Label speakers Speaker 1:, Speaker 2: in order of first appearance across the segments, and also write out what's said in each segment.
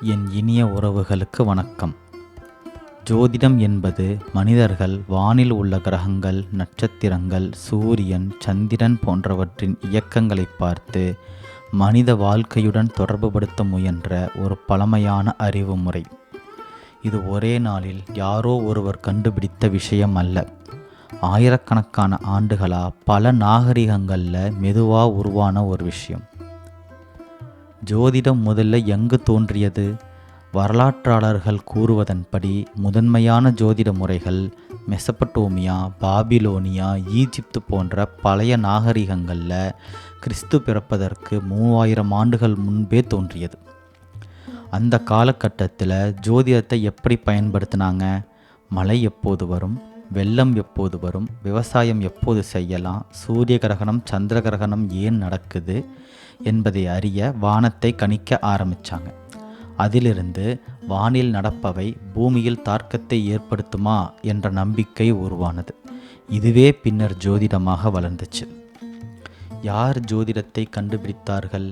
Speaker 1: என் இனிய உறவுகளுக்கு வணக்கம். ஜோதிடம் என்பது மனிதர்கள் வானில் உள்ள கிரகங்கள், நட்சத்திரங்கள், சூரியன், சந்திரன் போன்றவற்றின் இயக்கங்களை பார்த்து மனித வாழ்க்கையுடன் தொடர்புபடுத்த முயன்ற ஒரு பழமையான அறிவு முறை. இது ஒரே நாளில் யாரோ ஒருவர் கண்டுபிடித்த விஷயம் அல்ல. ஆயிரக்கணக்கான ஆண்டுகளா பல நாகரிகங்களில் மெதுவாக உருவான ஒரு விஷயம். ஜோதிடம் முதல்ல எங்கு தோன்றியது? வரலாற்றாளர்கள் கூறுவதன்படி முதன்மையான ஜோதிட முறைகள் மெசபடோமியா, பாபிலோனியா, ஈஜிப்து போன்ற பழைய நாகரிகங்களில் கிறிஸ்து பிறப்பதற்கு 3000 ஆண்டுகள் முன்பே தோன்றியது. அந்த காலகட்டத்தில் ஜோதிடத்தை எப்படி பயன்படுத்தினாங்க? மழை எப்போது வரும், வெள்ளம் எப்போது வரும், விவசாயம் எப்போது செய்யலாம், சூரிய கிரகணம், சந்திர கிரகணம் ஏன் நடக்குது என்பதை அறிய வானத்தை கணிக்க ஆரம்பித்தாங்க. அதிலிருந்து வானில் நடப்பவை பூமியில் தாக்கத்தை ஏற்படுத்துமா என்ற நம்பிக்கை உருவானது. இதுவே பின்னர் ஜோதிடமாக வளர்ந்துச்சு. யார் ஜோதிடத்தை கண்டுபிடித்தார்கள்?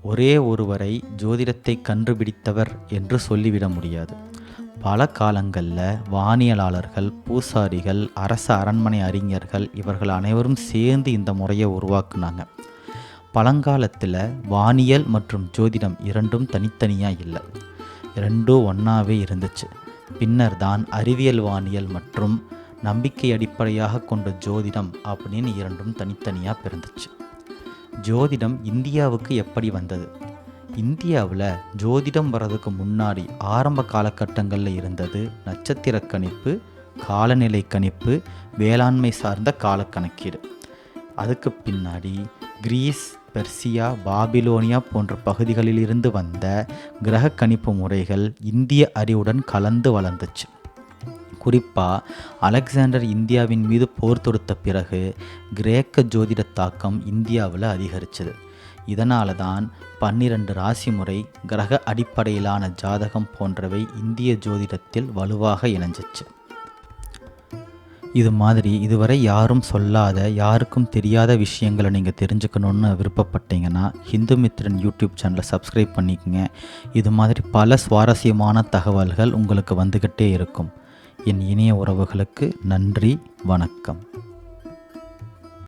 Speaker 1: ஒரே ஒருவரை ஜோதிடத்தை கண்டுபிடித்தவர் என்று சொல்லிவிட முடியாது. பல காலங்களில் வானியலாளர்கள், பூசாரிகள், அரச அரண்மனை அறிஞர்கள் இவர்கள் அனைவரும் சேர்ந்து இந்த முறையை உருவாக்குனாங்க. பழங்காலத்தில் வானியல் மற்றும் ஜோதிடம் இரண்டும் தனித்தனியாக இல்லை, ரெண்டும் ஒன்றாவே இருந்துச்சு. பின்னர் தான் அறிவியல் வானியல் மற்றும் நம்பிக்கை அடிப்படையாக கொண்ட ஜோதிடம் அப்படின்னு இரண்டும் தனித்தனியாக பிறந்துச்சு. ஜோதிடம் இந்தியாவுக்கு எப்படி வந்தது? இந்தியாவில் ஜோதிடம் வர்றதுக்கு முன்னாடி ஆரம்ப காலகட்டங்களில் இருந்தது நட்சத்திர கணிப்பு, காலநிலை கணிப்பு, வேளாண்மை சார்ந்த காலக்கணக்கீடு. அதுக்கு பின்னாடி கிரீஸ், பெர்சியா, பாபிலோனியா போன்ற பகுதிகளிலிருந்து வந்த கிரக கணிப்பு முறைகள் இந்திய அறிவுடன் கலந்து வளர்ந்துச்சு. குறிப்பாக அலெக்சாண்டர் இந்தியாவின் மீது போர் தொடுத்த பிறகு கிரேக்க ஜோதிட தாக்கம் இந்தியாவில் அதிகரித்தது. இதனால தான் 12 ராசி முறை, கிரக அடிப்படையிலான ஜாதகம் போன்றவை இந்திய ஜோதிடத்தில் வலுவாக இணைஞ்சிச்சு. இது மாதிரி இதுவரை யாரும் சொல்லாத, யாருக்கும் தெரியாத விஷயங்களை நீங்கள் தெரிஞ்சுக்கணுன்னு விருப்பப்பட்டீங்கன்னா ஹிந்து மித்ரன் யூடியூப் சேனலை சப்ஸ்கிரைப் பண்ணிக்கங்க. இது மாதிரி பல சுவாரஸ்யமான தகவல்கள் உங்களுக்கு வந்துக்கிட்டே இருக்கும். என் இனிய உறவுகளுக்கு நன்றி, வணக்கம்.